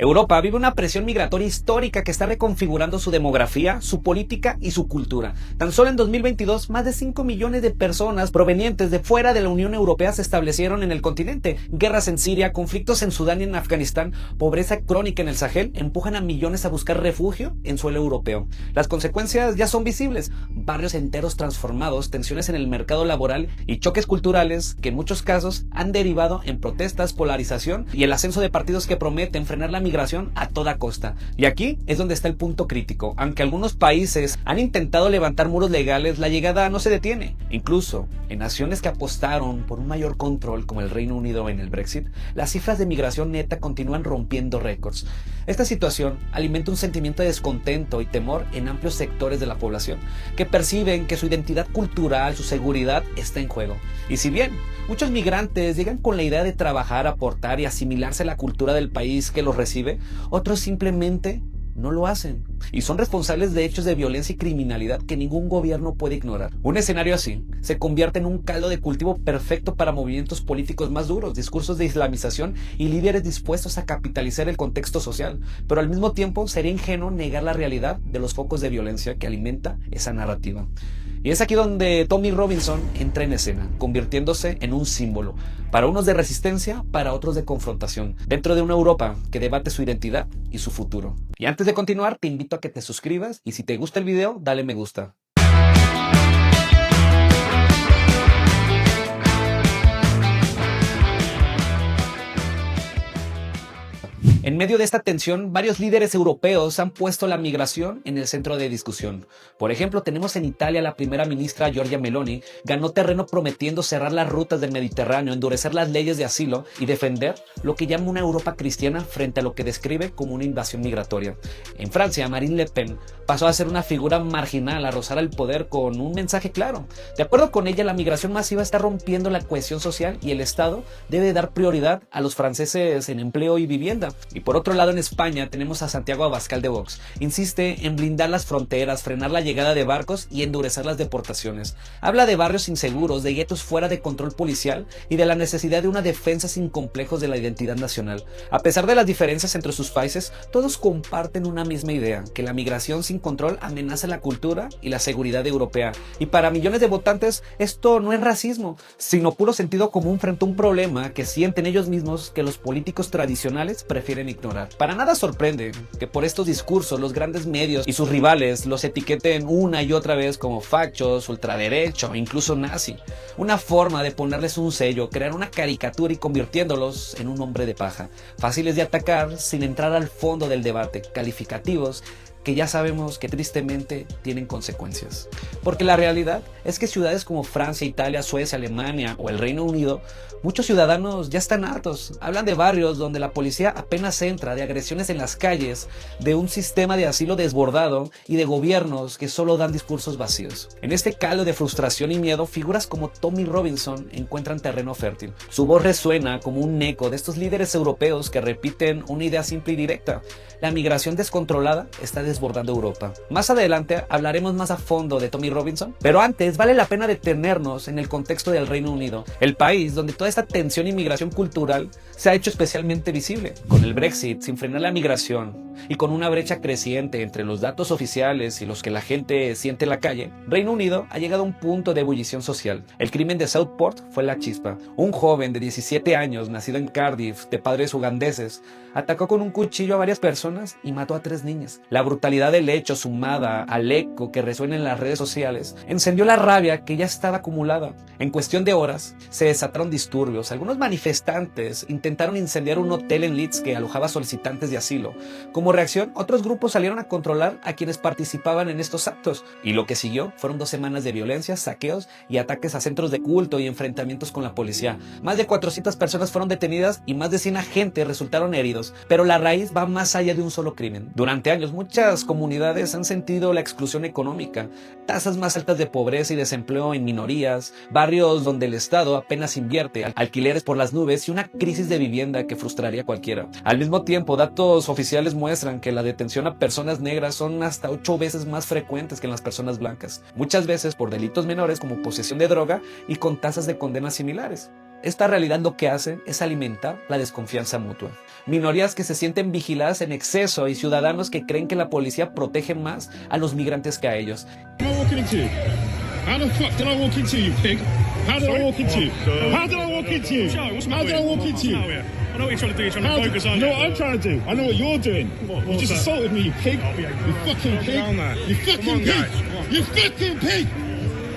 Europa vive una presión migratoria histórica que está reconfigurando su demografía, su política y su cultura. Tan solo en 2022, más de 5 millones de personas provenientes de fuera de la Unión Europea se establecieron en el continente. Guerras en Siria, conflictos en Sudán y en Afganistán, pobreza crónica en el Sahel empujan a millones a buscar refugio en suelo europeo. Las consecuencias ya son visibles: barrios enteros transformados, tensiones en el mercado laboral y choques culturales que en muchos casos han derivado en protestas, polarización y el ascenso de partidos que prometen frenar la migración a toda costa. Y aquí es donde está el punto crítico. Aunque algunos países han intentado levantar muros legales, la llegada no se detiene. Incluso en naciones que apostaron por un mayor control, como el Reino Unido en el Brexit, las cifras de migración neta continúan rompiendo récords. Esta situación alimenta un sentimiento de descontento y temor en amplios sectores de la población, que perciben que su identidad cultural, su seguridad está en juego. Y si bien muchos migrantes llegan con la idea de trabajar, aportar y asimilarse a la cultura del país que los recibe, otros simplemente no lo hacen y son responsables de hechos de violencia y criminalidad que ningún gobierno puede ignorar. Un escenario así se convierte en un caldo de cultivo perfecto para movimientos políticos más duros, discursos de islamización y líderes dispuestos a capitalizar el contexto social, pero al mismo tiempo sería ingenuo negar la realidad de los focos de violencia que alimenta esa narrativa. Y es aquí donde Tommy Robinson entra en escena, convirtiéndose en un símbolo, para unos de resistencia, para otros de confrontación, dentro de una Europa que debate su identidad y su futuro. Y antes de continuar, te invito a que te suscribas y si te gusta el video, dale me gusta. En medio de esta tensión, varios líderes europeos han puesto la migración en el centro de discusión. Por ejemplo, tenemos en Italia la primera ministra Giorgia Meloni, ganó terreno prometiendo cerrar las rutas del Mediterráneo, endurecer las leyes de asilo y defender lo que llama una Europa cristiana frente a lo que describe como una invasión migratoria. En Francia, Marine Le Pen pasó a ser una figura marginal, a rozar el poder con un mensaje claro. De acuerdo con ella, la migración masiva está rompiendo la cohesión social y el Estado debe dar prioridad a los franceses en empleo y vivienda. Y por otro lado, en España tenemos a Santiago Abascal de Vox. Insiste en blindar las fronteras, frenar la llegada de barcos y endurecer las deportaciones. Habla de barrios inseguros, de guetos fuera de control policial y de la necesidad de una defensa sin complejos de la identidad nacional. A pesar de las diferencias entre sus países, todos comparten una misma idea: que la migración sin control amenaza la cultura y la seguridad europea. Y para millones de votantes, esto no es racismo, sino puro sentido común frente a un problema que sienten ellos mismos que los políticos tradicionales prefieren ignorar. Para nada sorprende que por estos discursos los grandes medios y sus rivales los etiqueten una y otra vez como fachos, ultraderecho, incluso nazi. Una forma de ponerles un sello, crear una caricatura y convirtiéndolos en un hombre de paja. Fáciles de atacar sin entrar al fondo del debate, calificativos que ya sabemos que tristemente tienen consecuencias. Porque la realidad es que ciudades como Francia, Italia, Suecia, Alemania o el Reino Unido, muchos ciudadanos ya están hartos. Hablan de barrios donde la policía apenas entra, de agresiones en las calles, de un sistema de asilo desbordado y de gobiernos que solo dan discursos vacíos. En este caldo de frustración y miedo, figuras como Tommy Robinson encuentran terreno fértil. Su voz resuena como un eco de estos líderes europeos que repiten una idea simple y directa: la migración descontrolada está desbordando Europa. Más adelante hablaremos más a fondo de Tommy Robinson, pero antes vale la pena detenernos en el contexto del Reino Unido, el país donde toda esta tensión y migración cultural se ha hecho especialmente visible. Con el Brexit, sin frenar la migración y con una brecha creciente entre los datos oficiales y los que la gente siente en la calle, Reino Unido ha llegado a un punto de ebullición social. El crimen de Southport fue la chispa. Un joven de 17 años, nacido en Cardiff, de padres ugandeses, atacó con un cuchillo a varias personas y mató a 3 niñas. La brutalidad del hecho, sumada al eco que resuena en las redes sociales, encendió la rabia que ya estaba acumulada. En cuestión de horas, se desataron disturbios. Algunos manifestantes intentaron incendiar un hotel en Leeds que alojaba solicitantes de asilo. Como reacción, otros grupos salieron a controlar a quienes participaban en estos actos. Y lo que siguió fueron 2 semanas de violencia, saqueos y ataques a centros de culto y enfrentamientos con la policía. Más de 400 personas fueron detenidas y más de 100 agentes resultaron heridos. Pero la raíz va más allá de un solo crimen. Durante años, muchas comunidades han sentido la exclusión económica, tasas más altas de pobreza y desempleo en minorías, barrios donde el Estado apenas invierte, alquileres por las nubes y una crisis de vivienda que frustraría a cualquiera. Al mismo tiempo, datos oficiales muestran que la detención a personas negras son hasta 8 veces más frecuentes que en las personas blancas, muchas veces por delitos menores como posesión de droga y con tasas de condenas similares. esta realidad lo que hace es alimentar la desconfianza mutua. Minorías que se sienten vigiladas en exceso y ciudadanos que creen que la policía protege más a los migrantes que a ellos. How the fuck did I walk into you, pig? How did I walk into you? How did I walk into you? How did I walk into you? I know what you're trying to do. You're trying to focus on. You know what I'm trying to do? I know what you're doing. You just assaulted me, you pig. You fucking pig. You fucking pig. You fucking pig.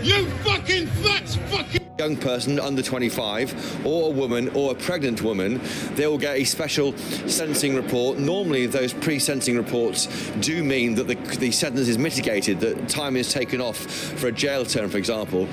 You fucking fat fucking. Young person under 25 or a woman or a pregnant woman, they will get a special sentencing report. Normally those pre-sentencing reports do mean that the sentence is mitigated, that time is taken off for a jail term, for example.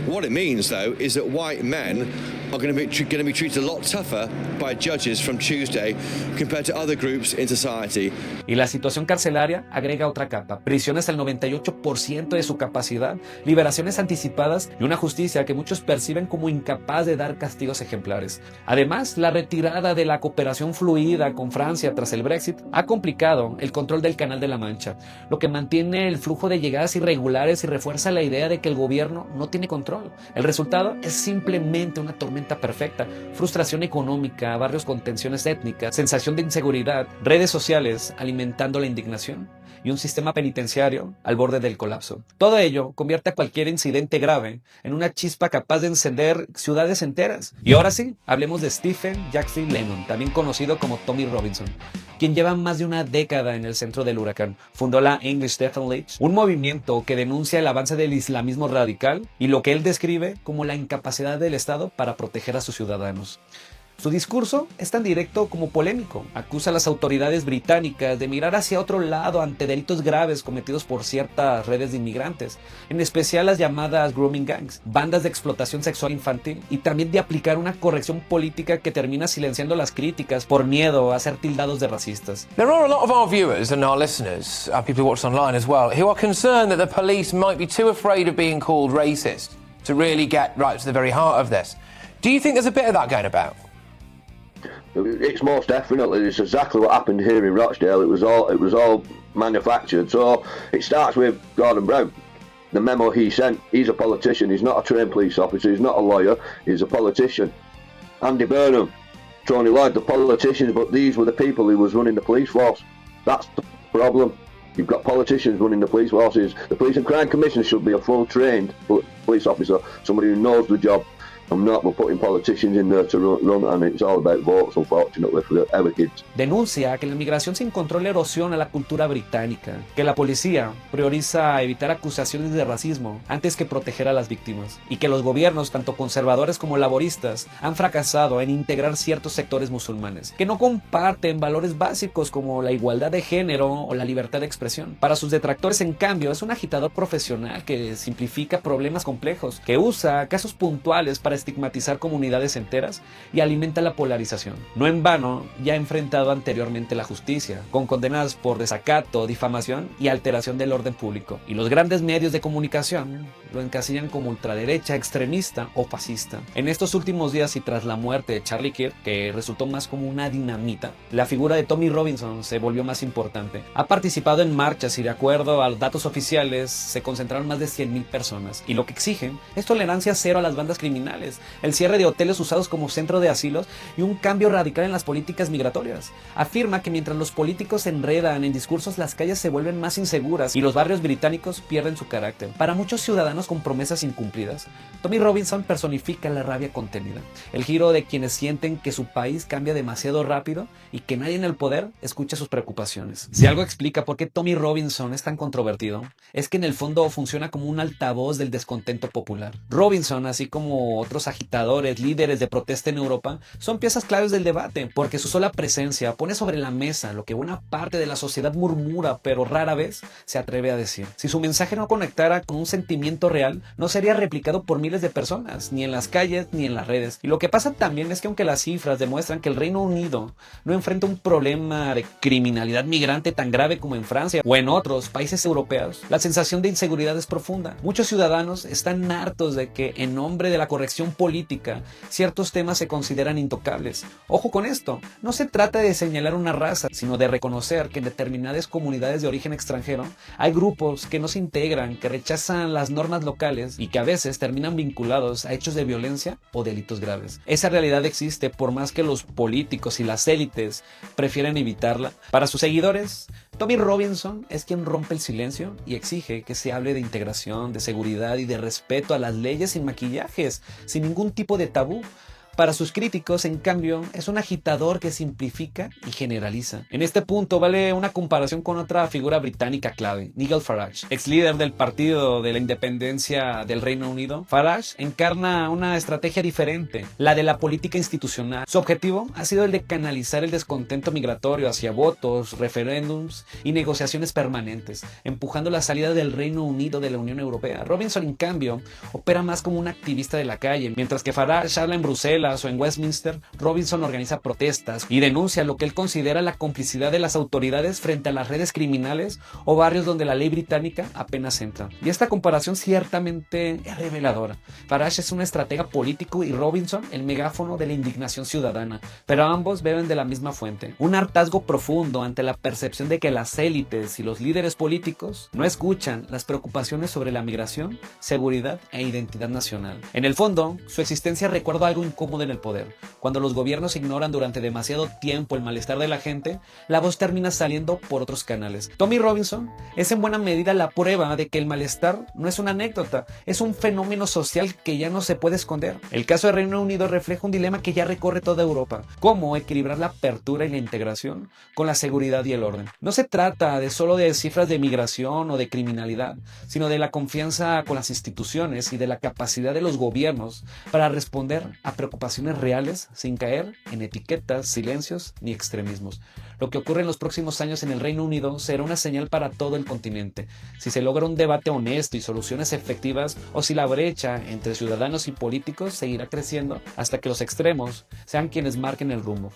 What it means though is that white men are going to be treated a lot tougher by judges from Tuesday compared to other groups in society. Y la situación carcelaria agrega otra capa: prisiones al 98% de su capacidad, liberaciones anticipadas y una justicia que muchos perciben como incapaz de dar castigos ejemplares. Además, la retirada de la cooperación fluida con Francia tras el Brexit ha complicado el control del Canal de la Mancha, lo que mantiene el flujo de llegadas irregulares y refuerza la idea de que el gobierno no tiene control. El resultado es simplemente una tormenta perfecta: frustración económica, barrios con tensiones étnicas, sensación de inseguridad, redes sociales alimentando la indignación y un sistema penitenciario al borde del colapso. Todo ello convierte a cualquier incidente grave en una chispa capaz de encender ciudades enteras. Y ahora sí, hablemos de Stephen Jackson Lennon, también conocido como Tommy Robinson, quien lleva más de una década en el centro del huracán. Fundó la English Defence League, un movimiento que denuncia el avance del islamismo radical y lo que él describe como la incapacidad del Estado para proteger a sus ciudadanos. Su discurso es tan directo como polémico. Acusa a las autoridades británicas de mirar hacia otro lado ante delitos graves cometidos por ciertas redes de inmigrantes, en especial las llamadas grooming gangs, bandas de explotación sexual infantil, y también de aplicar una corrección política que termina silenciando las críticas por miedo a ser tildados de racistas. There are a lot of our viewers and our listeners, people who watch online as well, who are concerned that the police might be too afraid of being called racist to really get right to the very heart of this. Do you think there's a bit of that going about? It's most definitely. It's exactly what happened here in Rochdale. It was all manufactured. So it starts with Gordon Brown. The memo he sent. He's a politician. He's not a trained police officer. He's not a lawyer. He's a politician. Andy Burnham, Tony Lloyd, the politicians, but these were the people who was running the police force. That's the problem. You've got politicians running the police forces. The Police and Crime Commission should be a full trained police officer, somebody who knows the job. I'm not, we're putting politicians in there to run, and it's all about votes, unfortunately, for our kids. Denuncia que la inmigración sin control erosiona la cultura británica, que la policía prioriza evitar acusaciones de racismo antes que proteger a las víctimas, y que los gobiernos, tanto conservadores como laboristas, han fracasado en integrar ciertos sectores musulmanes, que no comparten valores básicos como la igualdad de género o la libertad de expresión. Para sus detractores, en cambio, es un agitador profesional que simplifica problemas complejos, que usa casos puntuales para estigmatizar comunidades enteras y alimenta la polarización. No en vano, ya ha enfrentado anteriormente la justicia, con condenas por desacato, difamación y alteración del orden público. Y los grandes medios de comunicación lo encasillan como ultraderecha, extremista o fascista. En estos últimos días y tras la muerte de Charlie Kirk, que resultó más como una dinamita, la figura de Tommy Robinson se volvió más importante. Ha participado en marchas y, de acuerdo a los datos oficiales, se concentraron más de 100,000 personas. Y lo que exigen es tolerancia cero a las bandas criminales, el cierre de hoteles usados como centro de asilos y un cambio radical en las políticas migratorias. Afirma que mientras los políticos se enredan en discursos, las calles se vuelven más inseguras y los barrios británicos pierden su carácter. Para muchos ciudadanos con promesas incumplidas, Tommy Robinson personifica la rabia contenida, el giro de quienes sienten que su país cambia demasiado rápido y que nadie en el poder escucha sus preocupaciones. Si algo explica por qué Tommy Robinson es tan controvertido, es que en el fondo funciona como un altavoz del descontento popular. Robinson, así como otros agitadores, líderes de protesta en Europa, son piezas claves del debate, porque su sola presencia pone sobre la mesa lo que buena parte de la sociedad murmura, pero rara vez se atreve a decir. Si su mensaje no conectara con un sentimiento real, no sería replicado por miles de personas, ni en las calles ni en las redes. Y lo que pasa también es que, aunque las cifras demuestran que el Reino Unido no enfrenta un problema de criminalidad migrante tan grave como en Francia o en otros países europeos, la sensación de inseguridad es profunda. Muchos ciudadanos están hartos de que, en nombre de la corrección acción política, ciertos temas se consideran intocables. Ojo con esto, no se trata de señalar una raza, sino de reconocer que en determinadas comunidades de origen extranjero hay grupos que no se integran, que rechazan las normas locales y que a veces terminan vinculados a hechos de violencia o delitos graves. Esa realidad existe por más que los políticos y las élites prefieren evitarla. Para sus seguidores, Tommy Robinson es quien rompe el silencio y exige que se hable de integración, de seguridad y de respeto a las leyes sin maquillajes, sin ningún tipo de tabú. Para sus críticos, en cambio, es un agitador que simplifica y generaliza. En este punto vale una comparación con otra figura británica clave, Nigel Farage, ex líder del Partido de la Independencia del Reino Unido. Farage encarna una estrategia diferente, la de la política institucional. Su objetivo ha sido el de canalizar el descontento migratorio hacia votos, referéndums y negociaciones permanentes, empujando la salida del Reino Unido de la Unión Europea. Robinson, en cambio, opera más como un activista de la calle, mientras que Farage habla en Bruselas o en Westminster. Robinson organiza protestas y denuncia lo que él considera la complicidad de las autoridades frente a las redes criminales o barrios donde la ley británica apenas entra. Y esta comparación ciertamente es reveladora. Farage es un estratega político y Robinson el megáfono de la indignación ciudadana, pero ambos beben de la misma fuente. Un hartazgo profundo ante la percepción de que las élites y los líderes políticos no escuchan las preocupaciones sobre la migración, seguridad e identidad nacional. En el fondo, su existencia recuerda algo incómodo en el poder. Cuando los gobiernos ignoran durante demasiado tiempo el malestar de la gente, la voz termina saliendo por otros canales. Tommy Robinson es en buena medida la prueba de que el malestar no es una anécdota, es un fenómeno social que ya no se puede esconder. El caso de Reino Unido refleja un dilema que ya recorre toda Europa: cómo equilibrar la apertura y la integración con la seguridad y el orden. No se trata de solo de cifras de migración o de criminalidad, sino de la confianza con las instituciones y de la capacidad de los gobiernos para responder a preocupaciones reales sin caer en etiquetas, silencios ni extremismos. Lo que ocurre en los próximos años en el Reino Unido será una señal para todo el continente. Si se logra un debate honesto y soluciones efectivas, o si la brecha entre ciudadanos y políticos seguirá creciendo hasta que los extremos sean quienes marquen el rumbo.